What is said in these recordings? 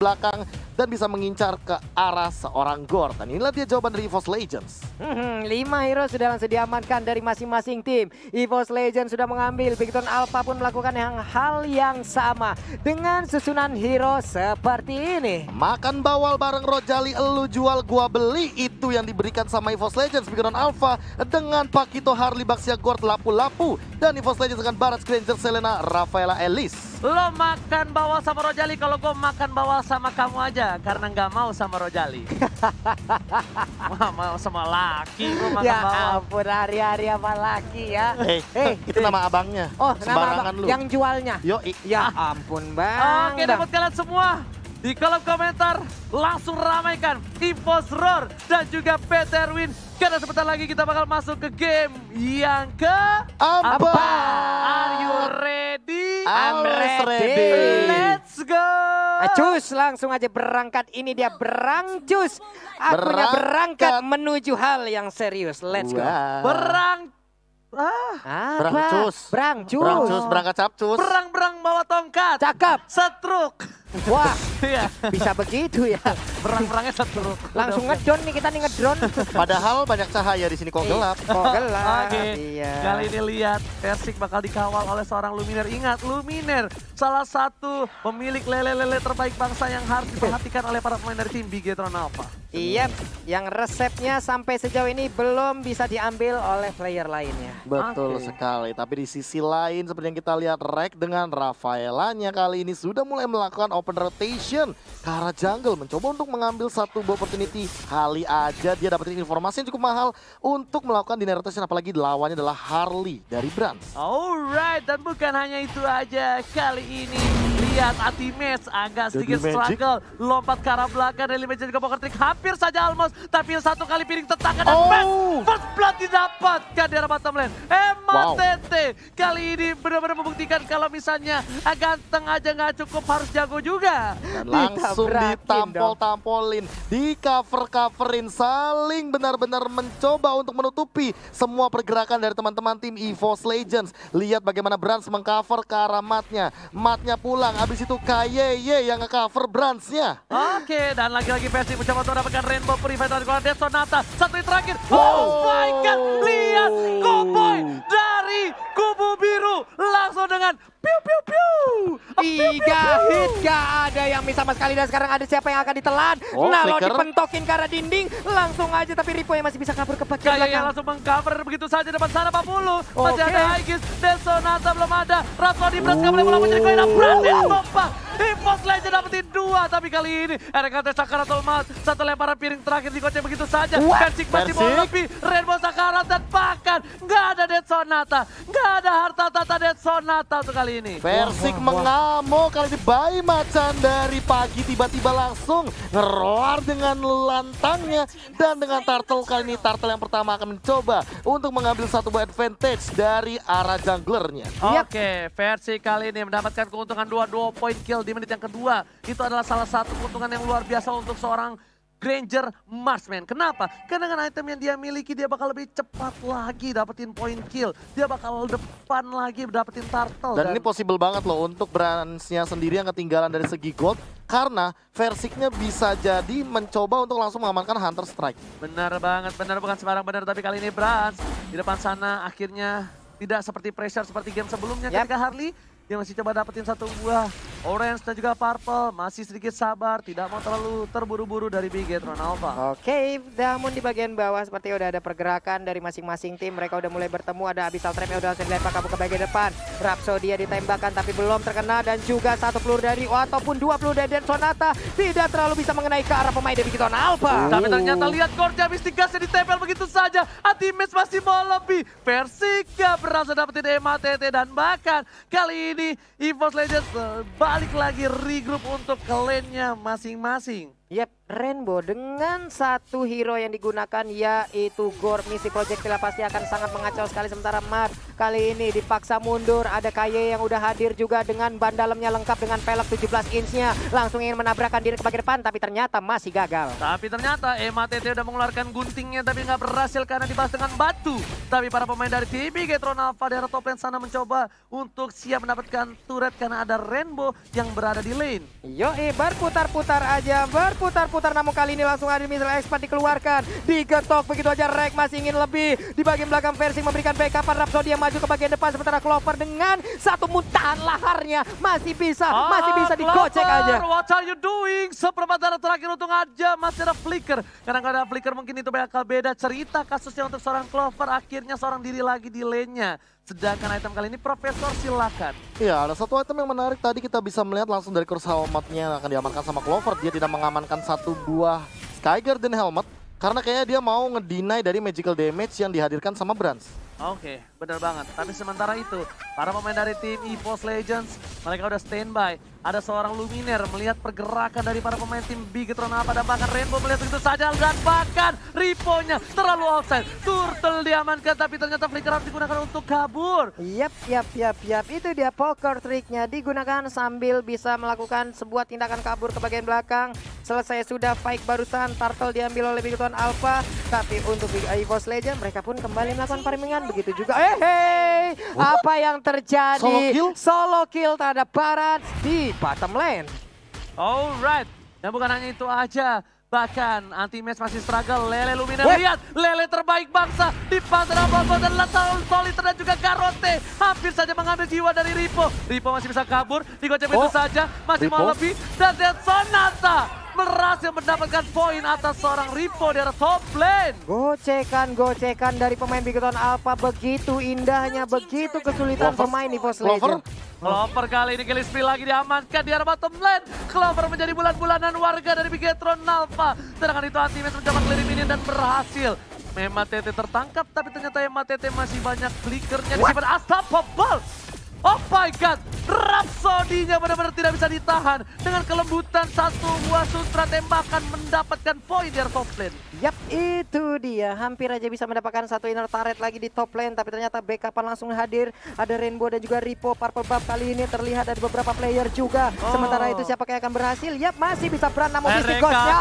belakang dan bisa mengincar ke arah seorang Gord. Dan inilah dia jawaban dari EVOS Legends. 5 hero sudah langsung diamankan dari masing-masing tim. EVOS Legends sudah mengambil, Bigton Alpha pun melakukan hal yang sama dengan susunan hero seperti ini. Makan bawal bareng Rojali, elu jual gua beli, itu yang diberikan sama EVOS Legends. Bigton Alpha dengan Pakito, Harley, Baxia, Gord, lapu-lapu. Dan EVOS Legends dengan Barat, Granger, Selena, Rafaela, Elise. Lo makan bawal sama Rojali, kalau gue makan bawal sama kamu aja. Karena nggak mau sama Rojali. Mau sama laki, gue makan Ya bawal. ampun, hari-hari apa laki ya. Itu nama abangnya. Oh, nama sembarangan abang lu. yang jualnya. Yoi. Ya ampun bang. Oke, dapat kalian semua. Di kolom komentar langsung ramaikan EVOS Roar dan juga PT Erwin. Karena sebentar lagi kita bakal masuk ke game yang Apa? Are you ready? I'm ready. Let's go. Cus, langsung aja berangkat. Ini dia berangcus. Akunya berangkat menuju hal yang serius. Let's go. Berangcus. Berangcus. Berangkat capcus. Berang-berang bawa tongkat. Cakep. Setruk. Wah, Iya. bisa begitu ya. Berang-berangnya setruk. Langsung ngedron nih, kita nih ngedron. Padahal banyak cahaya di sini kok gelap. Kok gelap. Oke, Iya. kali ini lihat Persik bakal dikawal oleh seorang Luminer. Ingat, Luminer salah satu pemilik lele-lele terbaik bangsa yang harus diperhatikan oleh para pemain dari tim Bigetron Alpha. Iya, yang resepnya sampai sejauh ini belum bisa diambil oleh player lainnya. Betul Oke. sekali, tapi di sisi lain seperti yang kita lihat Rek dengan Rafaelanya kali ini sudah mulai melakukan open rotation ke arah jungle, mencoba untuk mengambil satu opportunity. Kali aja dia dapetin informasi yang cukup mahal untuk melakukan dinner rotation, apalagi lawannya adalah Harley dari Brands. Alright, dan bukan hanya itu aja. Kali ini lihat Atimes agak sedikit Jadi Magic. struggle. Lompat ke arah belakang dari Magic juga poker trick. Hampir saja almost, tapi satu kali piring tetangga dan first blood didapatkan di arah bottom lane. Tete kali ini benar-benar membuktikan kalau misalnya ganteng aja nggak cukup, harus jago juga. Dan langsung ditampol-tampolin, di cover-coverin, saling benar-benar mencoba untuk menutupi semua pergerakan dari teman-teman tim EVOS Legends. Lihat bagaimana Brands mengcover ke arah matnya. Matnya pulang, habis itu KYY yang nge-cover Brands-nya. Oke, dan lagi-lagi Persik mencoba untuk mendapatkan Rainbow Purify dari Dead Sonata. Satu hit terakhir. Oh my god, lihat Cowboy dari kubu biru langsung dengan piu piu piu. 3 hit, gak ada yang bisa sama sekali. Dan sekarang ada siapa yang akan ditelan. Nalo Flicker. dipentokin ke arah dinding. Langsung aja, tapi Ripo yang masih bisa cover ke bagian Kayaknya belakang. langsung mengcover begitu saja depan sana 40. Masih Oke. ada Aegis, Dead Sonata belum ada. Rasodi Blast gak boleh melawan jadi koin. Brandon Bomba. EVOS Legends dapetin 2, tapi kali ini RKT Sakaratul Maut. Satu lemparan piring terakhir digoceng begitu saja. Persik masih mau lebih. Rainbow Sakarat dan bahkan nggak ada Dead Sonata. Nggak ada harta tata Dead Sonata untuk kali ini. Persik mengamuk kali ini, bayi macan dari pagi tiba-tiba langsung ngeroar dengan lantangnya. Dan dengan Turtle kali ini, Turtle yang pertama akan mencoba untuk mengambil satu buah advantage dari arah junglernya. Oke, Persik kali ini mendapatkan keuntungan 2 point kill di menit yang kedua. Itu adalah salah satu keuntungan yang luar biasa untuk seorang Granger Marksman. Kenapa? Karena dengan item yang dia miliki, dia bakal lebih cepat lagi dapetin point kill. Dia bakal depan lagi dapetin turtle. Dan ini possible banget loh untuk Brands-nya sendiri yang ketinggalan dari segi gold. Karena Versiknya bisa jadi mencoba untuk langsung mengamankan Hunter Strike. Benar banget, benar bukan sembarang benar. Tapi kali ini Brands di depan sana akhirnya tidak seperti pressure seperti game sebelumnya ketika Harley. Dia masih coba dapetin satu buah orange dan juga purple. Masih sedikit sabar, tidak mau terlalu terburu-buru dari Bigetron Alpha. Oke, namun di bagian bawah seperti udah ada pergerakan dari masing-masing tim. Mereka udah mulai bertemu, ada Abyssal Trap yang udah langsung dilempar ke bagian depan. Rhapsodia ditembakkan tapi belum terkena. Dan juga satu peluru dari, ataupun 2 peluru dari Dead Sonata. Tidak terlalu bisa mengenai ke arah pemain dari Bigetron Alpha. Tapi ternyata lihat Gorja Mystigasnya ditempel begitu saja. Atimes masih mau lebih. Persik gak berhasil dapetin MATT. Dan bahkan kali ini EVOS Legends balik lagi regroup untuk ke lane-nya masing-masing. Yap, Rainbow dengan satu hero yang digunakan yaitu Gore. Misi projectile pasti akan sangat mengacau sekali, sementara Mad kali ini dipaksa mundur. Ada KY yang udah hadir juga dengan ban dalamnya lengkap dengan pelek 17 inch-nya. Langsung ingin menabrakkan diri ke bagian depan tapi ternyata masih gagal. Tapi ternyata MATT udah mengeluarkan guntingnya tapi nggak berhasil karena dibalas dengan batu. Tapi para pemain dari tim Bigetron Alpha daerah top lane sana mencoba untuk siap mendapatkan turret karena ada Rainbow yang berada di lane. Yoi, berputar-putar aja, berputar-putar, namun kali ini langsung ada missile expert dikeluarkan. Digetok begitu aja, Rek masih ingin lebih. Di bagian belakang Versing memberikan backupan, Rhapsody yang maju ke bagian depan, sementara Clover dengan satu muntahan laharnya masih bisa digocek aja. What are you doing? Seperempat darah terakhir untung aja masih ada flicker. Karena kalau ada flicker mungkin itu bakal beda cerita kasusnya untuk seorang Clover. Akhirnya seorang diri lagi di lane-nya. Sedangkan item kali ini Profesor silakan. Iya, ada satu item yang menarik tadi kita bisa melihat langsung dari kurs helmetnya yang akan diamankan sama Clover. Dia tidak mengamankan satu buah Sky Garden helmet karena kayaknya dia mau ngedeny dari magical damage yang dihadirkan sama Brans. Oke, benar banget. Tapi sementara itu, para pemain dari tim EVOS Legends, mereka udah standby. Ada seorang Luminer melihat pergerakan dari para pemain tim Bigetron Alpha dan bahkan Rainbow melihat begitu saja dan bahkan Ripo-nya terlalu offside. Turtle diamankan tapi ternyata flicker harus digunakan untuk kabur. Yap. Itu dia poker triknya digunakan sambil bisa melakukan sebuah tindakan kabur ke bagian belakang. Selesai sudah fight barusan, Turtle diambil oleh Bigetron Alpha. Tapi untuk EVOS Legends mereka pun kembali melakukan farmingan. Begitu juga. Apa yang terjadi? Solo kill terhadap Barats di bottom lane. Alright, dan bukan hanya itu aja. Bahkan anti-match masih struggle. Lele Luminer lihat, Lele terbaik bangsa di pasar apa dan Soliter dan juga Garote hampir saja mengambil jiwa dari Ripo. Ripo masih bisa kabur, digocek itu saja, masih mau lebih. Dan Sonata berhasil mendapatkan poin atas seorang Ripo di arah top lane. Gocekan dari pemain Bigetron Alpha begitu indahnya, begitu kesulitan pemain EVOS Legends. Clover kali ini kill spree lagi diamankan di arah bottom lane. Clover menjadi bulan-bulanan warga dari Bigetron Alpha. Sedangkan itu Anti-Match mencoba clear minion dan berhasil. MATT tertangkap tapi ternyata MATT masih banyak flickernya disimpan. Unstoppable! Oh my god, Rhapsody-nya benar-benar tidak bisa ditahan. Dengan kelembutan satu buah sutra tembakan mendapatkan poin di top lane. Yap, itu dia. Hampir aja bisa mendapatkan satu inner turret lagi di top lane. Tapi ternyata backupan langsung hadir. Ada Rainbow dan juga Ripo. Purple buff kali ini terlihat dari beberapa player juga. Sementara itu siapa yang akan berhasil? Yap, masih bisa beran namun Mystic Ghost-nya.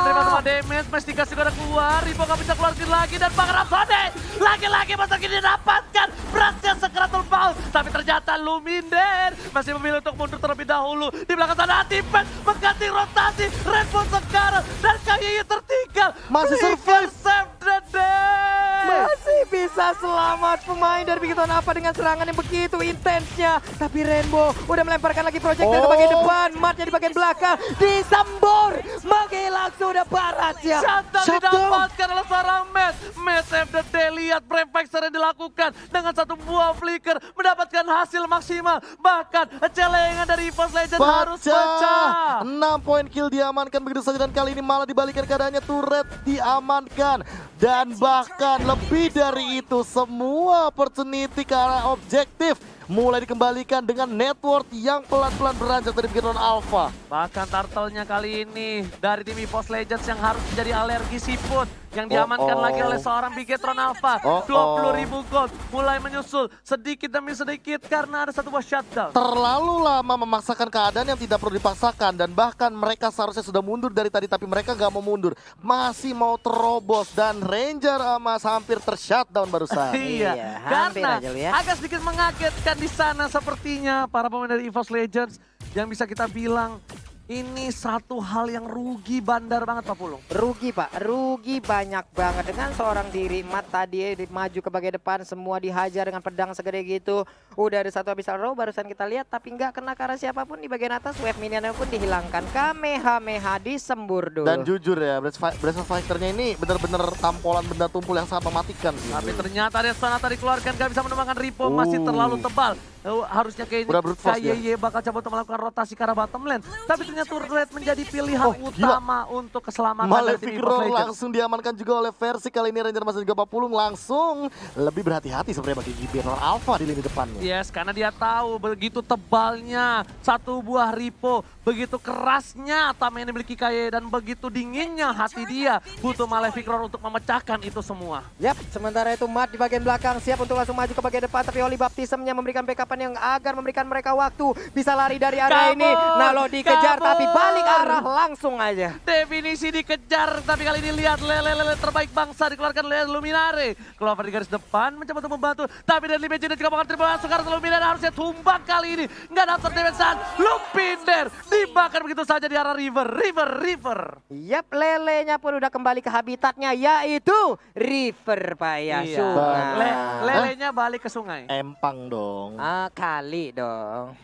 Terima kasih damage, Mystic Ghost juga keluar. Ripo gak bisa keluarin lagi dan Bang Rhapsody lagi-lagi masa kini dapatkan berasnya sekeratul Paul. Tapi ternyata Luminer masih memilih untuk mundur terlebih dahulu. Di belakang sana Anti-Match mengganti rotasi. Rainbow sekarang dan KYY tertinggal. Masih survive. Save the day. Masih bisa selamat pemain dari Bigetron Alpha dengan serangan yang begitu intensnya. Tapi Rainbow udah melemparkan lagi projectile ke bagian depan. Matnya di bagian belakang. Disembur. Menghilang sudah Barats-nya. Shutdown didapatkan oleh seorang Matt. Matt save the day. Lihat brave Fixer yang dilakukan. Dengan satu buah flicker. Mendapatkan hasil maksimal. Bahkan celengan dari EVOS Legends harus pecah. 6 poin kill diamankan begitu saja dan kali ini malah dibalikan keadaannya. Turret diamankan. Dan bahkan lebih dari itu semua opportunity ke arah objektif mulai dikembalikan dengan network yang pelan-pelan beranjak dari Bigetron Alpha. Bahkan Turtle-nya kali ini dari tim EVOS Legends yang harus menjadi alergi siput. Yang diamankan lagi oleh seorang Bigetron Alpha. 20.000 gold mulai menyusul sedikit demi sedikit karena ada satu buah shutdown. Terlalu lama memaksakan keadaan yang tidak perlu dipaksakan. Dan bahkan mereka seharusnya sudah mundur dari tadi tapi mereka nggak mau mundur. Masih mau terobos dan Ranger Amas hampir tershutdown barusan. Iya, karena agak sedikit mengagetkan di sana sepertinya para pemain dari EVOS Legends yang bisa kita bilang ini satu hal yang rugi bandar banget Pak Pulung. Rugi Pak, rugi banyak banget dengan seorang diri. Mat tadi maju ke bagian depan semua dihajar dengan pedang segede gitu. Udah ada satu Abyssal Row barusan kita lihat tapi nggak kena ke arah siapapun di bagian atas. Wave minionnya pun dihilangkan. Kamehameha disembur dulu. Dan jujur ya, Breath of Fighter-nya ini benar-benar tampolan benda tumpul yang sangat mematikan. Tapi ternyata ada Sonata dikeluarkan, gak bisa menemukan Ripo, masih terlalu tebal. Harusnya KYY bakal coba untuk melakukan rotasi ke arah bottom lane. Tapi ternyata turret menjadi pilihan utama untuk keselamatan dari tim EVOS Legends. Langsung diamankan juga oleh Versi. Kali ini Ranger Mas dan juga Pak Pulung langsung lebih berhati-hati sebenarnya bagi Bigetron Alpha di lini depannya. Yes, karena dia tahu begitu tebalnya satu buah Ripo begitu kerasnya Tama yang dimiliki Kaye dan begitu dinginnya hati dia. Butuh Malefic Roar untuk memecahkan itu semua. Yap, sementara itu Matt di bagian belakang siap untuk langsung maju ke bagian depan. Tapi Holy Baptism-nya memberikan backupan yang agar memberikan mereka waktu. Bisa lari dari area ini. Nalo dikejar tapi balik arah langsung aja. Definisi dikejar, tapi kali ini lihat lele terbaik bangsa dikeluarkan oleh Luminare. Clover di garis depan mencoba untuk membantu. Tapi Deadly Magic dan juga bakal triple langsung karena Luminare harusnya tumbang kali ini. Nggak dapat damage-an. Luminar dibakar begitu saja di arah River. Yap, lelenya pun udah kembali ke habitatnya yaitu River Pak ya. Iya. Sungai. Lelenya balik ke sungai. Empang dong. Kali dong.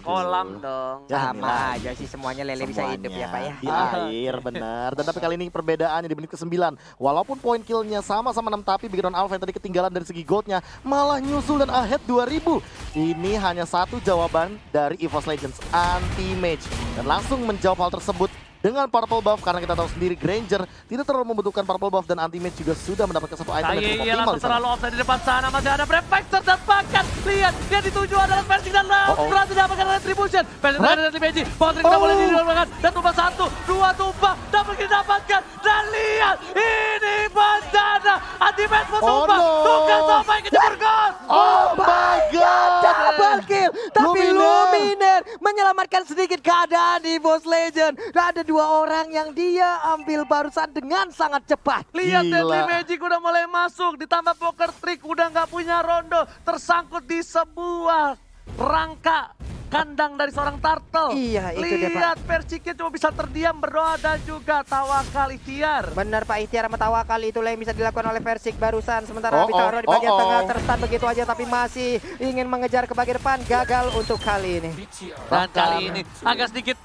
Kolam dong. Sama aja sih semuanya lele bisa hidup ya Pak ya. Di air, benar. Dan tapi kali ini perbedaannya di menit ke-9. Walaupun poin killnya sama-sama 6, tapi Bigetron Alpha yang tadi ketinggalan dari segi goldnya malah nyusul dan ahead 2000. Ini hanya satu jawaban dari EVOS Legends, anti-mage. Dan langsung menjawab hal tersebut dengan purple buff, karena kita tahu sendiri Granger tidak terlalu membutuhkan purple buff dan anti-mage juga sudah mendapatkan satu item yang cukup optimal di sana. Terlalu offside di depan sana, masih ada Prefector dan bahkan lihat yang dituju adalah Persik dan berhasil dapatkan retribution. Persik dan Deadly Magic, Patrick tidak boleh didapatkan dan tumbang 1, 2 tumbang, dapat didapatkan dan lihat ini bencana. Anti-mage mau tumbang, tukar sampai ke jebur gol. Oh my god! Double kill, tapi Luminar menyelamatkan sedikit keadaan di EVOS Legend. Dan ada 2 orang yang dia ambil barusan dengan sangat cepat. Lihat Gila. Deadly Magic udah mulai masuk, ditambah Poker Trick udah nggak punya rondo, tersangkut di sebuah rangka kandang dari seorang turtle. Iya, itu dia, Pak. Lihat Persiknya cuma bisa terdiam, berdoa dan juga tawakal ikhtiar. Benar Pak, ikhtiar sama tawakal itulah yang bisa dilakukan oleh Persik barusan. Sementara Bitaro di bagian tengah terstun begitu aja tapi masih ingin mengejar ke bagian depan. Gagal untuk kali ini. Dan kali ini agak sedikit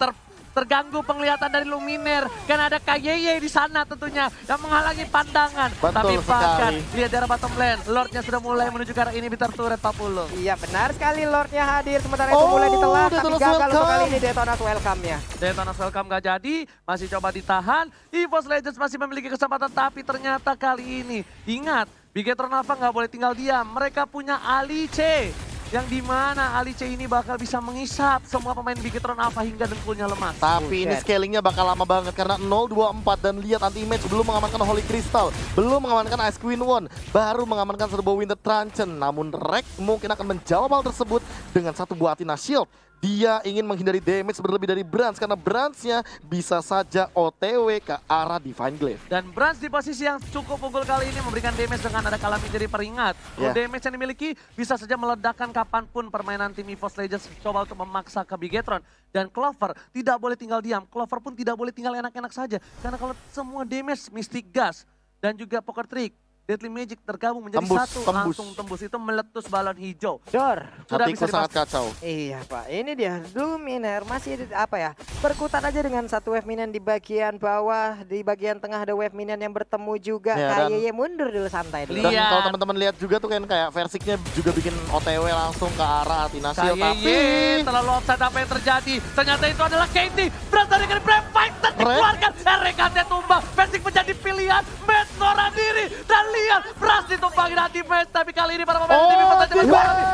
terganggu penglihatan dari Luminar karena ada KYY di sana tentunya yang menghalangi pandangan. Betul tapi bahkan sekali. lihat dari bottom lane, Lordnya sudah mulai menuju ke arah ini, Bitter Turret 40. Iya benar sekali, Lordnya hadir sementara itu mulai ditelan tapi Detonas gagal untuk welcome. kali ini Detonas welcome-nya. Detonas welcome gak jadi, masih coba ditahan. EVOS Legends masih memiliki kesempatan tapi ternyata kali ini ingat, Bigetron Alpha nggak boleh tinggal diam. Mereka punya Alice yang dimana Alice ini bakal bisa mengisap semua pemain Bigetron Alpha hingga dengkulnya lemas. Tapi ini scalingnya bakal lama banget karena 0-2-4 dan lihat anti-mage belum mengamankan Holy Crystal, belum mengamankan Ice Queen One, baru mengamankan Serbo Winter Truncheon. Namun Rek mungkin akan menjawab hal tersebut dengan satu buah Athena Shield. Dia ingin menghindari damage berlebih dari Brands karena Brands-nya bisa saja OTW ke arah Divine Glaive. Dan Brands di posisi yang cukup unggul kali ini memberikan damage dengan ada Calamity dari peringat. Damage yang dimiliki bisa saja meledakkan kapanpun permainan tim EVOS Legends coba untuk memaksa ke Bigetron. Dan Clover tidak boleh tinggal diam, Clover pun tidak boleh tinggal enak-enak saja. Karena kalau semua damage Mystic Gas dan juga Poker Trick, Deadly Magic tergabung menjadi satu, langsung tembus itu meletus balon hijau. Dor. Sudah Hatiku bisa sangat kacau. Iya Pak, ini dia Luminar masih apa ya, berkutat aja dengan satu wave minion di bagian bawah, di bagian tengah ada wave minion yang bertemu juga. Ya, KYY mundur dulu santai dulu. Dan kalau teman-teman lihat juga tuh kan kayak Versiknya juga bikin OTW langsung ke arah Athena Shield. Tapi terlalu offside, apa yang terjadi? Ternyata itu adalah Katie. Berasal dari Brave Fighter dikeluarkan. RKT tumbang, Persik menjadi pilihan. Match Nora diri dan lihat Bras ditumbangin anti-match. Tapi kali ini para pemain tim IPOS Legends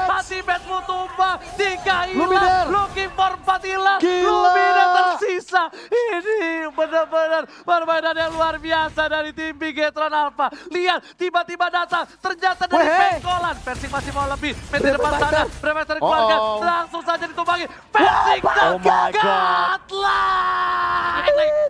anti-match mu tumbang. 3 hilang, looking for 4 hilang. Luminar tersisa. Ini benar-benar permainan yang luar biasa dari tim Bigetron Alpha. Lihat, tiba-tiba datang. Ternyata dari Pengkolan. Persik masih mau lebih. Main di depan sana. Brave Fighter dikeluarkan. Langsung saja ditumbangin. Persik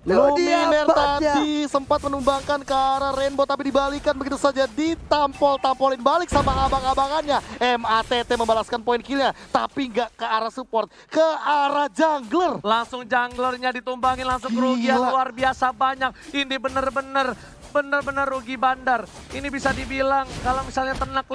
Luminar tadi sempat menumbangkan ke arah Rainbow tapi dibalikan begitu saja, ditampol-tampolin balik sama abang-abangannya. MATT membalaskan poin killnya tapi nggak ke arah support, ke arah jungler. Langsung junglernya ditumbangin, langsung kerugian luar biasa banyak. Ini bener-bener rugi bandar. Ini bisa dibilang kalau misalnya ternak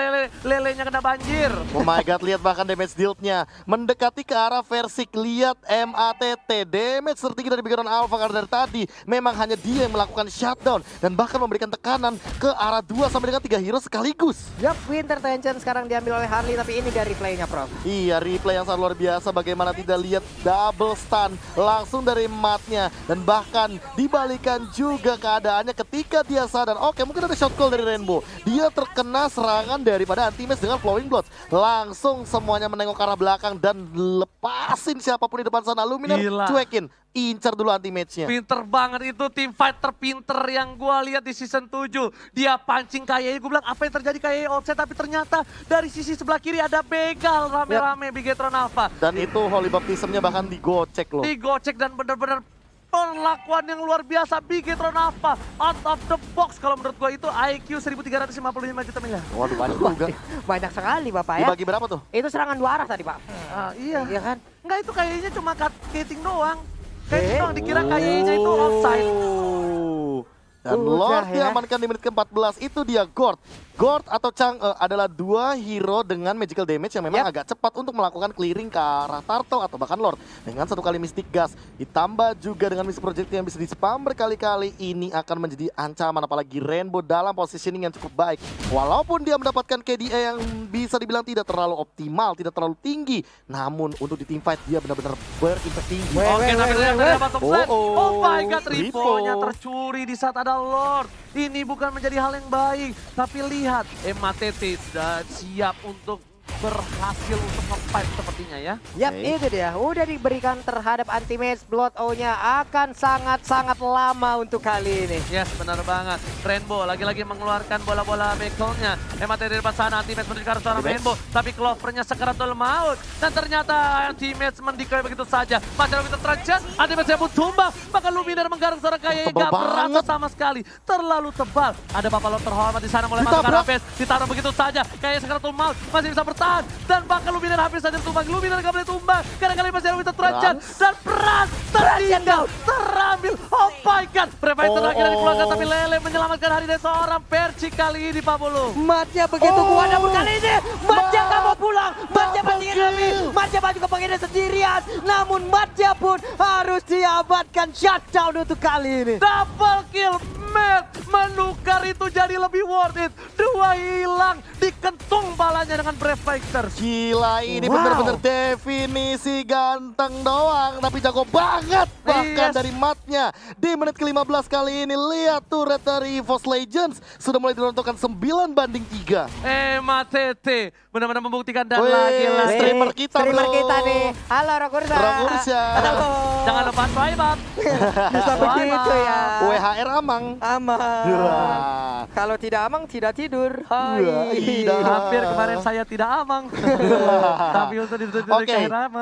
lelenya kena banjir. Oh my god, lihat bahkan damage dealt-nya mendekati ke arah Versik. Lihat MATT, damage tertinggi dari Bigetron Alpha karena dari tadi memang hanya dia yang melakukan shutdown dan bahkan memberikan tekanan ke arah 2 sampai dengan 3 hero sekaligus. Yup, Winter Tension sekarang diambil oleh Harley, tapi ini dari replaynya, Prof. Iya, replay yang sangat luar biasa. Bagaimana tidak lihat double stun langsung dari matnya. Dan bahkan dibalikan juga keadaannya ketika dia sadar, oke mungkin ada shot call dari Rainbow. Dia terkena serangan daripada Anti-Mage dengan Flowing Bloods. Langsung semuanya menengok ke arah belakang dan lepasin siapapun di depan sana. Luminar cuekin. Incar dulu anti-match-nya. Pinter banget itu tim fight terpinter yang gue lihat di season 7. Dia pancing KYE, gue bilang apa yang terjadi KYE offset, tapi ternyata dari sisi sebelah kiri ada begal rame-rame Bigetron Alpha. Dan itu Holy Baptism-nya bahkan digocek loh. Digocek dan benar-benar perlakuan yang luar biasa Bigetron Alpha out of the box. Kalau menurut gue itu IQ 1355 juta miliar. Waduh, banyak juga. Banyak sekali Bapak ya. Dibagi berapa tuh? Itu serangan 2 arah tadi, Pak. Iya. Iya kan? Enggak, itu kayaknya cuma skating doang. Kayak doang dikira kayaknya itu offside. Dan Lord diamankan di menit ke-14, itu dia Gord. Gord atau Chang'e adalah 2 hero dengan magical damage yang memang agak cepat untuk melakukan clearing ke arah Turtle atau bahkan Lord. Dengan 1 kali Mystic Gas, ditambah juga dengan Mystic Project yang bisa di-spam berkali-kali, ini akan menjadi ancaman apalagi Rainbow dalam positioning yang cukup baik. Walaupun dia mendapatkan KDA yang bisa dibilang tidak terlalu optimal, tidak terlalu tinggi, namun untuk di team fight dia benar-benar berimpact tinggi. Oke, tapi lihat dari bottom lane. Oh, Oh my god, Ripo. Ripo-nya tercuri di saat ada Lord. Ini bukan menjadi hal yang baik, tapi lihat MATT sudah siap untuk berhasil untuk nge-fight sepertinya ya. Yap, itu dia. Udah diberikan terhadap Anti-Mage. Blood O-nya akan sangat-sangat lama untuk kali ini. Yes, benar banget. Rainbow lagi-lagi mengeluarkan bola-bola backbone-nya. MATT di depan sana, Anti-Mage menuju ke arah seorang Rainbow. Tapi Clover-nya sekaratul maut. Dan ternyata Anti-Mage mendikoi begitu saja. Masih begitu terjat, Anti-Mage pun tumbang. Maka Luminar menggarung seorang KYE nggak berasa sama sekali. Terlalu tebal. Ada Bapak Lord terhormat di sana mulai masuk ke arah base. Ditaruh begitu saja. KYE sekaratul maut masih bisa bertahan. Dan bahkan Luminar hampir saja tumbang. Luminar gak boleh tumbang. Kadang-kadang masih ada Winter terjat. Dan Brans tertinggal. Terambil. Oh my god. Prefire terakhir dari keluarga. Tapi Lele menyelamatkan hari dari seorang Perci kali ini Pak Bolo. Matnya begitu kuat namun kali ini Matnya gak mau pulang. Matnya pentingin lebih. Matnya maju ke bagiannya sendirian. Namun Matnya pun harus diabatkan shutdown untuk kali ini. Double kill. Matt menukar itu jadi lebih worth it. 2 hilang. Dikentung balanya dengan Brave Fighters. Gila, ini bener-bener definisi ganteng doang, tapi jago banget bahkan dari matnya. Di menit ke-15 kali ini, lihat turret dari EVOS Legends sudah mulai dirontokkan 9-3. MATT benar-benar membuktikan dan lagi-lagi streamer kita nih. Halo Rokursa. Halo. Jangan lupa swipe up. Bisa begitu ya. WHR Amang. Aman. Kalau tidak amang tidak tidur. Hampir kemarin saya tidak amang. Tapi untuk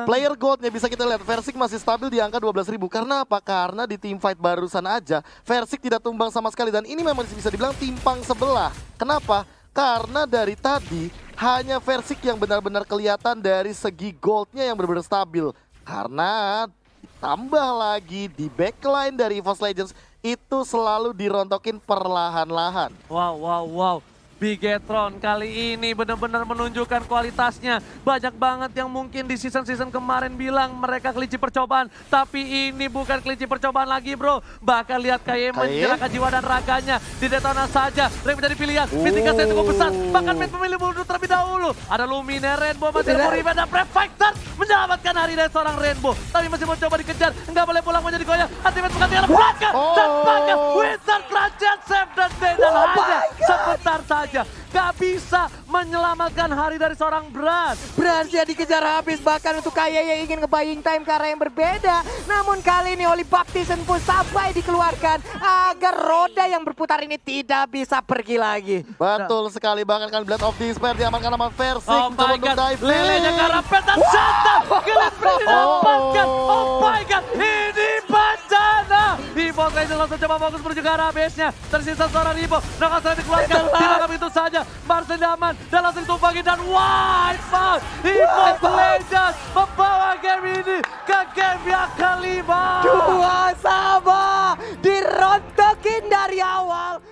player goldnya bisa kita lihat Versik masih stabil di angka 12.000. Karena apa? Karena di team fight barusan aja Versik tidak tumbang sama sekali. Dan ini memang bisa dibilang timpang sebelah. Kenapa? Karena dari tadi hanya Versik yang benar-benar kelihatan dari segi goldnya yang benar-benar stabil. Karena ditambah lagi di backline dari EVOS Legends itu selalu dirontokin perlahan-lahan. Wow. Bigetron kali ini benar-benar menunjukkan kualitasnya. Banyak banget yang mungkin di season-season kemarin bilang mereka kelinci percobaan. Tapi ini bukan kelinci percobaan lagi bro. Bahkan lihat KYE mencerahkan jiwa dan raganya. Di Detona saja, Ray menjadi pilihan. Mitika saya cukup besar. Bahkan Mid memilih mundur terlebih dahulu. Ada Luminar, Rainbow masih ada Riven dan Brave Fighter. Menyelamatkan hari dari seorang Rainbow. Tapi masih mau coba dikejar. Enggak boleh pulang menjadi goyang. Anti-Mage bukan tinggal belakang. Dan bahkan Wizard Kerajaan Save dan Dedan hanya sebentar saja. Gak bisa menyelamatkan hari dari seorang Brans. Bransnya dikejar habis, bahkan untuk KYE ingin nge-buying time ke arah yang berbeda. Namun kali ini Holy Baptism pun sampai dikeluarkan agar roda yang berputar ini tidak bisa pergi lagi. Betul sekali, bahkan kan Blade of Despair diamankan sama Versik. Oh my god, Lelenya karapet dan shutdown. Gilipri didapatkan. Oh my god, ini bencana. EVOS Legends langsung coba fokus menuju ke arah base-nya. Tersisa seorang Ripo, Nakal setelah dikeluarkan. Tidak itu saja, Marcel Daman dan langsung ditumpangi dan wipe out. EVOS Legends membawa game ini ke game yang kelima. 2-2 dirontokin dari awal.